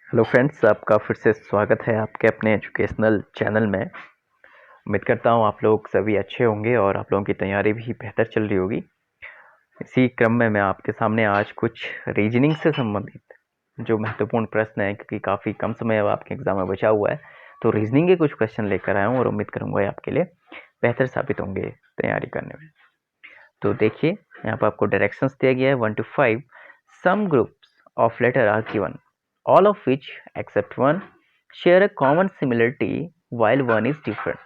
Hello friends, आपका फिर से स्वागत है आपके अपने एजुकेशनल चैनल में। उम्मीद करता हूँ आप लोग सभी अच्छे होंगे और आप लोगों की तैयारी भी बेहतर चल रही होगी। इसी क्रम में मैं आपके सामने आज कुछ रीजनिंग से संबंधित जो महत्वपूर्ण प्रश्न है, क्योंकि काफ़ी कम समय अब आपके एग्जाम में बचा हुआ है, तो रीजनिंग के कुछ क्वेश्चन लेकर आया हूँ और उम्मीद करूँगा ये आपके लिए बेहतर साबित होंगे तैयारी करने में। तो देखिए, यहाँ पर आपको डायरेक्शंस दिया गया है 1 to 5। Some groups of letter are given, all of which except one share a common similarity while one is different.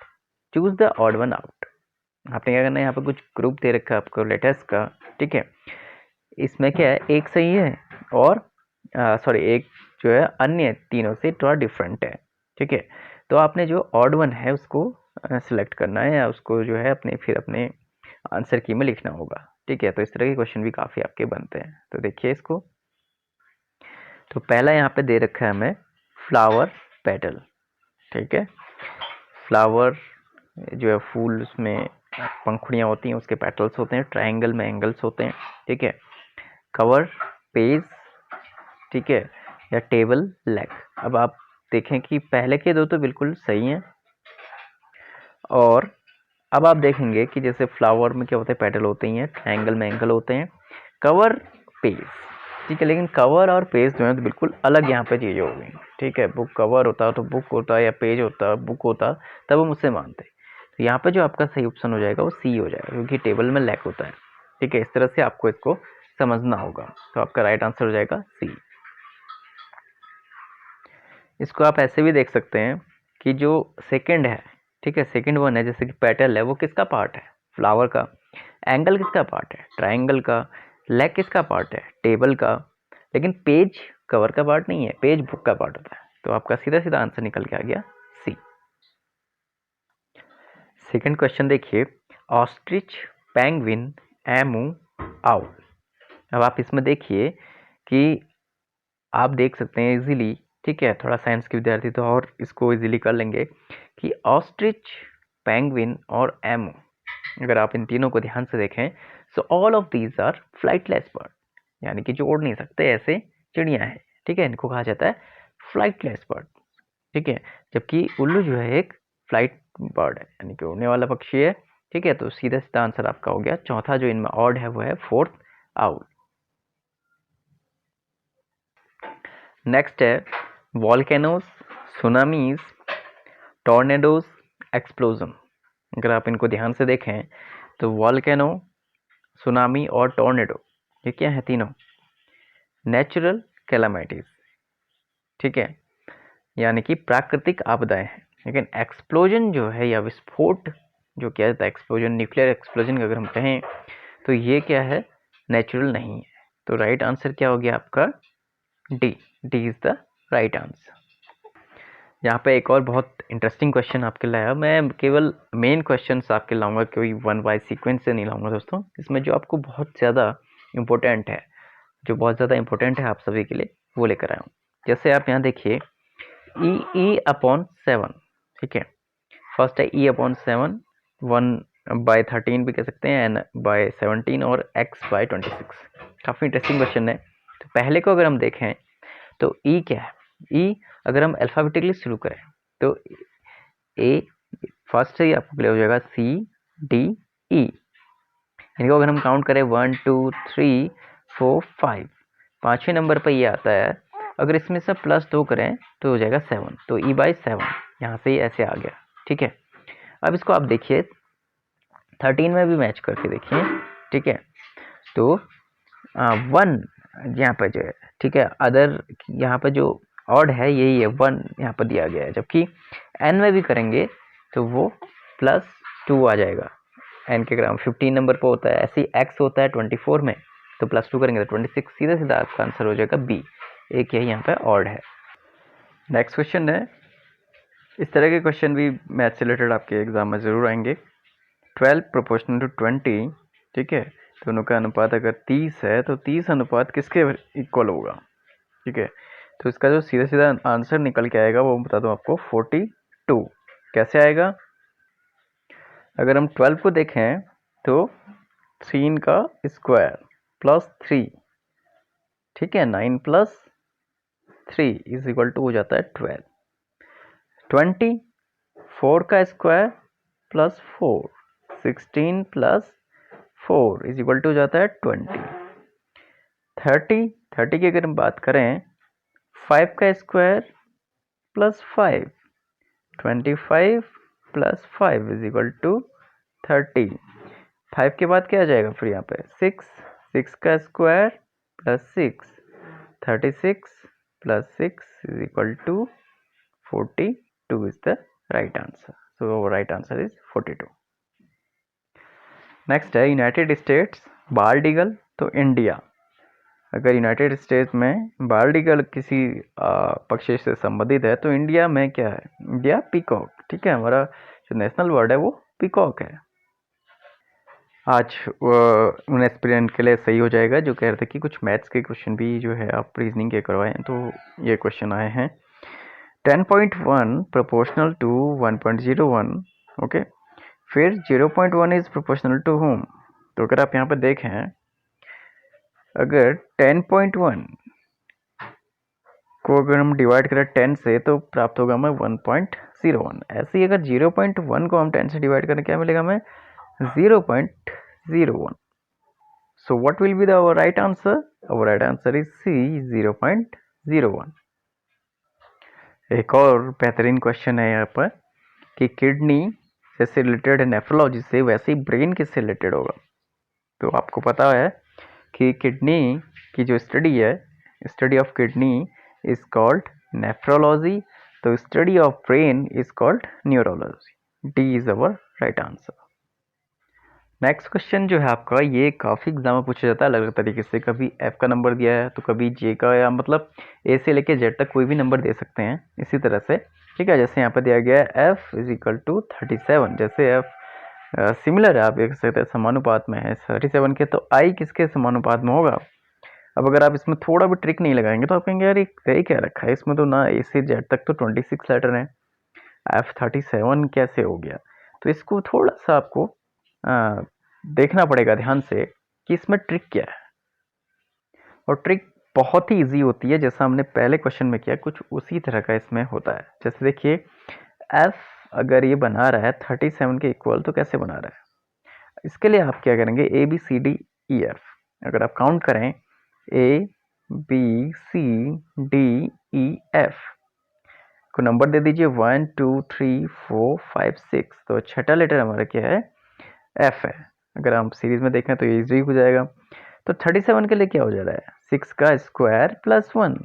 Choose the odd one out. आपने क्या करना है, यहाँ पर कुछ ग्रुप दे रखा है आपको लेटर्स का, ठीक है। इसमें क्या है, एक सही है और एक जो है अन्य तीनों से थोड़ा डिफरेंट है, ठीक है। तो आपने जो ऑड वन है उसको सिलेक्ट करना है या उसको जो है अपने आंसर की में लिखना होगा, ठीक है। तो इस तरह के क्वेश्चन भी काफ़ी आपके बनते हैं। तो देखिए इसको, तो पहला यहाँ पे दे रखा है हमें फ्लावर पेटल, ठीक है। फ्लावर जो है फूल, उसमें पंखुड़ियाँ होती हैं, उसके पेटल्स होते हैं, ट्रायंगल में एंगल्स होते हैं, ठीक है। कवर पेज, ठीक है, या टेबल लेग। अब आप देखें कि पहले के दो तो बिल्कुल सही हैं, और अब आप देखेंगे कि जैसे फ्लावर में क्या होता है, पेटल होते ही हैं, ट्रायंगल में एंगल होते हैं, कवर पेज, ठीक है। लेकिन कवर और पेज जो है तो बिल्कुल अलग यहाँ पे चीज़ें हो गई, ठीक है। बुक कवर होता तो बुक होता, या पेज होता बुक होता, तब हम उससे मानते। तो यहाँ पे जो आपका सही ऑप्शन हो जाएगा वो सी हो जाएगा, क्योंकि टेबल में लैक होता है, ठीक है। इस तरह से आपको इसको समझना होगा। तो आपका राइट आंसर हो जाएगा सी। इसको आप ऐसे भी देख सकते हैं कि जो सेकंड है, ठीक है, सेकंड वन है, जैसे कि पेटल है, वो किसका पार्ट है, फ्लावर का। एंगल किसका पार्ट है, ट्रायंगल का। लेग किसका पार्ट है, टेबल का। लेकिन पेज कवर का पार्ट नहीं है, पेज बुक का पार्ट होता है। तो आपका सीधा सीधा आंसर निकल के आ गया सी। सेकंड क्वेश्चन देखिए, ऑस्ट्रिच, पेंगुइन, एमू, आउल। अब आप इसमें देखिए कि आप देख सकते हैं इजीली, ठीक है। थोड़ा साइंस के विद्यार्थी तो और इसको इजीली कर लेंगे कि ऑस्ट्रिच, पेंगुइन और एमू, अगर आप इन तीनों को ध्यान से देखें, so all of these are flightless bird, यानी कि जो उड़ नहीं सकते ऐसे चिड़िया हैं, ठीक है। इनको कहा जाता है फ्लाइटलेस बर्ड, ठीक है। जबकि उल्लू जो है एक फ्लाइट बर्ड है, यानी कि उड़ने वाला पक्षी है, ठीक है। तो सीधा सीधा आंसर आपका हो गया चौथा जो इनमें ऑड है वो है फोर्थ, आउल। नेक्स्ट है वॉल्केनोस, सुनामीज, टॉर्नेडोज, एक्सप्लोजन। अगर आप इनको ध्यान से देखें तो वॉल्केनो, सुनामी और टॉर्नेडो, ये क्या है, तीनों नेचुरल कैलामिटीज, ठीक है, यानी कि प्राकृतिक आपदाएं हैं। लेकिन एक्सप्लोजन जो है या विस्फोट जो किया जाता है, एक्सप्लोजन, न्यूक्लियर एक्सप्लोजन अगर हम कहें, तो ये क्या है, नेचुरल नहीं है। तो राइट आंसर क्या हो गया आपका, D. D is the right answer. यहाँ पे एक और बहुत इंटरेस्टिंग क्वेश्चन आपके लाया, मैं केवल मेन क्वेश्चंस आपके लाऊंगा, कोई वन वाइज सीक्वेंस से नहीं लाऊंगा दोस्तों। इसमें जो आपको बहुत ज़्यादा इम्पोर्टेंट है, जो बहुत ज़्यादा इम्पोर्टेंट है आप सभी के लिए, वो लेकर आया हूँ। जैसे आप यहाँ देखिए, ई अपॉन 7, ठीक है। फर्स्ट है ई अपॉन 7, 1/13 भी कह सकते हैं, एन बाय 17 और एक्स बाय 26। काफ़ी इंटरेस्टिंग क्वेश्चन है। तो पहले को अगर हम देखें तो ई क्या है, ई अगर हम अल्फ़ाबेटिकली शुरू करें तो ए फर्स्ट से ही आपको क्लियर हो जाएगा, सी डी ई। इनको अगर हम काउंट करें 1 2 3 4 5, पाँचवें नंबर पर ये आता है। अगर इसमें से +2 करें तो हो जाएगा 7, तो ई बाई 7 यहाँ से ही ऐसे आ गया, ठीक है। अब इसको आप देखिए 13 में भी मैच करके देखिए, ठीक है। तो 1 यहाँ पर जो है, ठीक है, अदर यहाँ पर जो ऑड है यही है, 1 यहाँ पर दिया गया है। जबकि एन में भी करेंगे तो वो +2 आ जाएगा, एन के ग्राम 15 नंबर पर होता है। ऐसे ही एक्स होता है 24 में, तो +2 करेंगे तो 26, सीधा सीधा आपका आंसर हो जाएगा बी। एक यही यहाँ पे ऑड है। नेक्स्ट क्वेश्चन है, इस तरह के क्वेश्चन भी मैथ से रिलेटेड आपके एग्जाम में ज़रूर आएंगे। 12 प्रोपोर्शनल टू 20, ठीक है। दोनों का अनुपात अगर 30 है तो 30 अनुपात किसके इक्वल होगा, ठीक है। तो इसका जो सीधा सीधा आंसर निकल के आएगा वो बता दूं आपको, 42। कैसे आएगा, अगर हम 12 को देखें तो 3 का स्क्वायर +3, ठीक है, 9 + 3 इज इक्वल टू हो जाता है 12। 20 4 का square plus 4, 16 plus 4 is equal to हो जाता है 20। 30 की अगर हम बात करें 5 का square plus 5, 25 plus 5 is equal to 30। 5 के बाद क्या आ जाएगा फिर यहाँ पे 6 का square plus 6, 36 plus 6 is equal to 42 is the right answer. So right answer is 42। Next है यूनाइटेड स्टेट्स बाल्ड ईगल तो इंडिया। अगर यूनाइटेड स्टेट्स में बाल्ड ईगल किसी पक्षी से संबंधित है तो इंडिया में क्या है, इंडिया पीकॉक। ठीक है, हमारा जो नेशनल बर्ड है वो पीकॉक है। आज उन एस्पिरेंट के लिए सही हो जाएगा जो कह रहे थे कि कुछ मैथ्स के क्वेश्चन भी जो है आप रीजनिंग के करवाएं, तो ये क्वेश्चन आए हैं 10.1 प्रोपोर्शनल टू 1.01। ओके, फिर 0.1 इज प्रोपोर्शनल टू होम। तो अगर आप यहाँ पर देखें, अगर 10.1 को अगर हम डिवाइड करें 10 से तो प्राप्त होगा हमें 1.01। ऐसे ही अगर 0.1 को हम 10 से डिवाइड करें क्या मिलेगा हमें 0.01। So what will be the our right answer? Our right answer is C, 0.01। एक और बेहतरीन क्वेश्चन है यहाँ पर कि किडनी जैसे रिलेटेड है नेफ्रोलॉजी से, वैसे ही ब्रेन किससे रिलेटेड होगा। तो आपको पता है कि किडनी की जो स्टडी है, study of kidney is called nephrology, तो study of brain is called neurology. D is our right answer. Next question जो है आपका, ये काफ़ी एग्जाम में पूछा जाता है अलग अलग तरीके से। कभी एफ का नंबर दिया है तो कभी जे का, या मतलब ए से लेके जेड तक कोई भी नंबर दे सकते हैं इसी तरह से। ठीक है, जैसे यहाँ पर दिया गया है एफ इज इक्वल टू 37। जैसे एफ सिमिलर है, आप देख सकते हैं समानुपात में है 37 के, तो आई किसके समानुपात में होगा। अब अगर आप इसमें थोड़ा भी ट्रिक नहीं लगाएंगे तो आप कहेंगे यार ये क्या रखा है इसमें, तो ना ए से जेड तक तो 26 लेटर हैं, एफ 37 कैसे हो गया। तो इसको थोड़ा सा आपको देखना पड़ेगा ध्यान से कि इसमें ट्रिक क्या है। और ट्रिक बहुत ही इजी होती है, जैसा हमने पहले क्वेश्चन में किया कुछ उसी तरह का इसमें होता है। जैसे देखिए एफ अगर ये बना रहा है 37 के इक्वल, तो कैसे बना रहा है, इसके लिए आप क्या करेंगे A B C D E F, अगर आप काउंट करें A B C D E F को नंबर दे दीजिए 1 2 3 4 5 6, तो छठा लेटर हमारा क्या है एफ है। अगर हम सीरीज में देखें तो ये इजी हो जाएगा। तो 37 के लिए क्या हो जा रहा है 6 का square plus 1,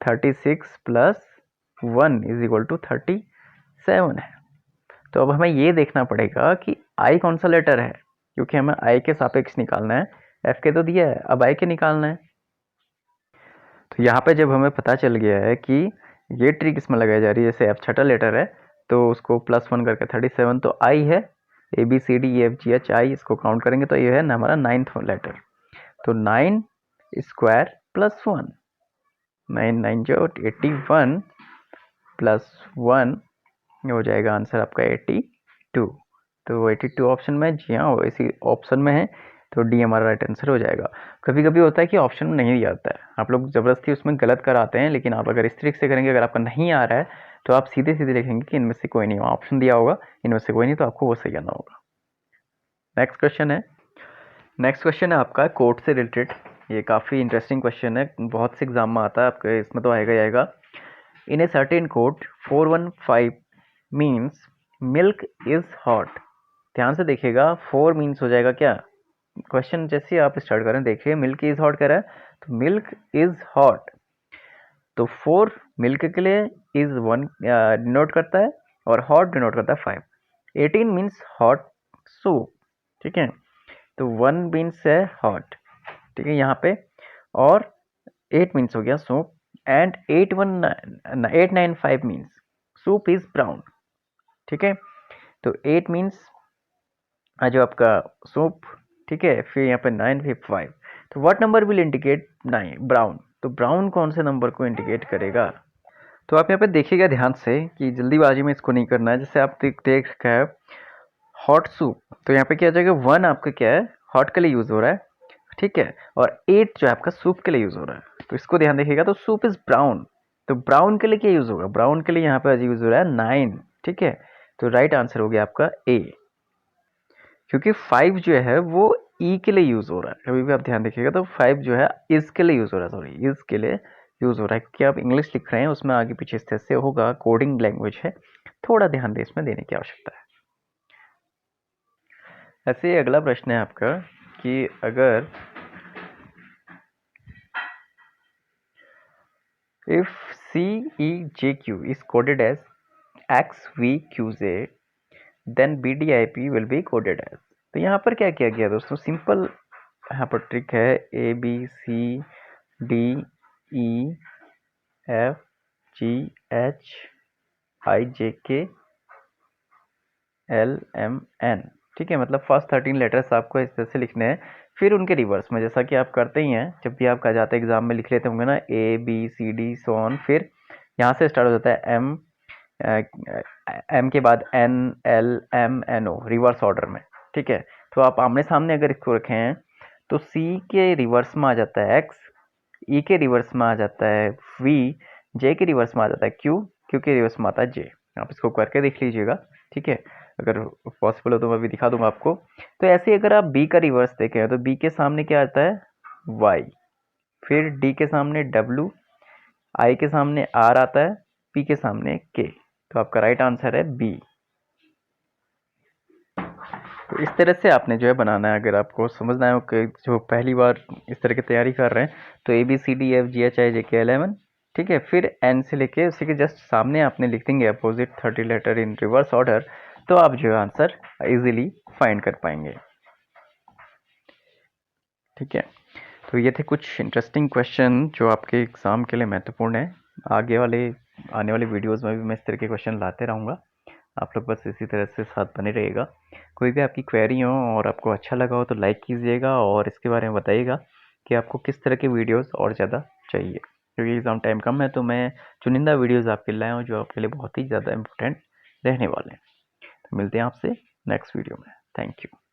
36 plus 1 is equal to 37 है। तो अब हमें ये देखना पड़ेगा कि आई कौन सा लेटर है, क्योंकि हमें आई के सापेक्ष निकालना है। एफ के तो दिया है, अब आई के निकालना है। तो यहाँ पे जब हमें पता चल गया है कि ये ट्रिक इसमें लगाई जा रही है, जैसे एफ छठा लेटर है तो उसको प्लस 1 करके 37, तो आई है A B C D E F G H I, इसको काउंट करेंगे तो ये है हमारा 9th लेटर। तो 9 स्क्वायर प्लस 1, 9 9 जो 81 प्लस 1 हो जाएगा आंसर आपका 82। तो 82 ऑप्शन में, जी हाँ इसी ऑप्शन में है, तो डी हमारा राइट आंसर हो जाएगा। कभी कभी होता है कि ऑप्शन में नहीं आता है, आप लोग ज़बरदस्ती उसमें गलत कराते हैं, लेकिन आप अगर इस तरीके से करेंगे, अगर आपका नहीं आ रहा है तो आप सीधे सीधे लिखेंगे कि इनमें से कोई नहीं, ऑप्शन दिया होगा इनमें से कोई नहीं, तो आपको वो सही आना होगा। नेक्स्ट क्वेश्चन है आपका कोर्ट से रिलेटेड। ये काफ़ी इंटरेस्टिंग क्वेश्चन है, बहुत से एग्जाम में आता है, आपके इसमें तो आएगा ही आएगा। In a certain code 415 means milk is hot. ध्यान से देखिएगा, 4 मीन्स हो जाएगा क्या, क्वेश्चन जैसे आप स्टार्ट करें देखिए मिल्क इज हॉट कह रहा है, तो मिल्क इज हॉट, तो 4 मिल्क के लिए इज 1 डिनोट करता है और हॉट डिनोट करता है 5। 18 मीन्स हॉट सूप, ठीक है, तो 1 मीन्स है हॉट, ठीक है यहाँ पे, और 8 मीन्स हो गया soup, and 895 means soup is brown, ठीक है। तो 8 मीन्स जो आपका सूप, ठीक है, फिर यहाँ पे 9 फिर 5, तो what number will indicate 9 brown, तो ब्राउन कौन से नंबर को इंडिकेट करेगा। तो आप यहाँ पे देखिएगा ध्यान से कि जल्दीबाजी में इसको नहीं करना है। जैसे आप देख रखा है हॉट सूप, तो यहाँ पे क्या हो जाएगा 1 आपका क्या है हॉट के लिए यूज हो रहा है, ठीक है, और 8 जो है आपका सूप के लिए यूज हो रहा है। तो इसको ध्यान देखिएगा। तो सूप इज ब्राउन, तो ब्राउन के लिए क्या यूज होगा? ब्राउन के लिए यहाँ पे यूज हो रहा है 9, ठीक है। तो राइट आंसर हो गया आपका ए, क्योंकि 5 जो है वो ई के लिए यूज हो रहा है। कभी भी आप ध्यान देखिएगा तो 5 जो है इज के लिए यूज हो रहा है, सॉरी इज के लिए यूज हो रहा है, क्योंकि आप इंग्लिश लिख रहे हैं उसमें आगे पीछे इस तरह से होगा, कोडिंग लैंग्वेज है, थोड़ा ध्यान दे इसमें देने की आवश्यकता है। ऐसे ही अगला प्रश्न है आपका कि अगर if CEJQ is coded as XVQZ then BDIP will be coded as, तो यहाँ पर क्या किया गया दोस्तों? सिंपल यहाँ पर ट्रिक है, ABCDEFGHIJKLMN, ठीक है। मतलब फर्स्ट 13 लेटर्स आपको इस तरह से लिखने हैं, फिर उनके रिवर्स में, जैसा कि आप करते ही हैं जब भी आप कहा जाता है एग्जाम में लिख लेते होंगे ना, ABCD सो ऑन, फिर यहाँ से स्टार्ट हो जाता है एम के बाद NLMNO रिवर्स ऑर्डर में, ठीक है। तो आप आमने सामने अगर इसको रखें हैं तो C के रिवर्स में आ जाता है X, E के रिवर्स में आ जाता है V, J के रिवर्स में आ जाता है Q, Q के रिवर्स में आता है J। आप इसको करके देख लीजिएगा, ठीक है। अगर पॉसिबल हो तो मैं भी दिखा दूंगा आपको। तो ऐसे अगर आप B का रिवर्स देखें तो B के सामने क्या आता है? Y, फिर D के सामने W, I के सामने R आता है, P के सामने K। तो आपका राइट आंसर है बी। तो इस तरह से आपने जो है बनाना है। अगर आपको समझना है कि जो पहली बार इस तरह की तैयारी कर रहे हैं तो ABCDEFGHIJKLMN, ठीक है। फिर N से लेके उसी के जस्ट सामने आपने लिख देंगे अपोजिट 30 लेटर इन रिवर्स ऑर्डर, तो आप जो है आंसर इजीली फाइंड कर पाएंगे, ठीक है। तो ये थे कुछ इंटरेस्टिंग क्वेश्चन जो आपके एग्ज़ाम के लिए महत्वपूर्ण है। आने वाले वीडियोज़ में भी मैं इस तरह के क्वेश्चन लाते रहूँगा, आप लोग बस इसी तरह से साथ बने रहिएगा। कोई भी आपकी क्वेरी हो और आपको अच्छा लगा हो तो लाइक कीजिएगा और इसके बारे में बताइएगा कि आपको किस तरह के वीडियोस और ज़्यादा चाहिए, क्योंकि एग्ज़ाम टाइम कम है तो मैं चुनिंदा वीडियोस आपके लिए लाया हूँ जो आपके लिए बहुत ही ज़्यादा इम्पोर्टेंट रहने वाले हैं। तो मिलते हैं आपसे नेक्स्ट वीडियो में। Thank you.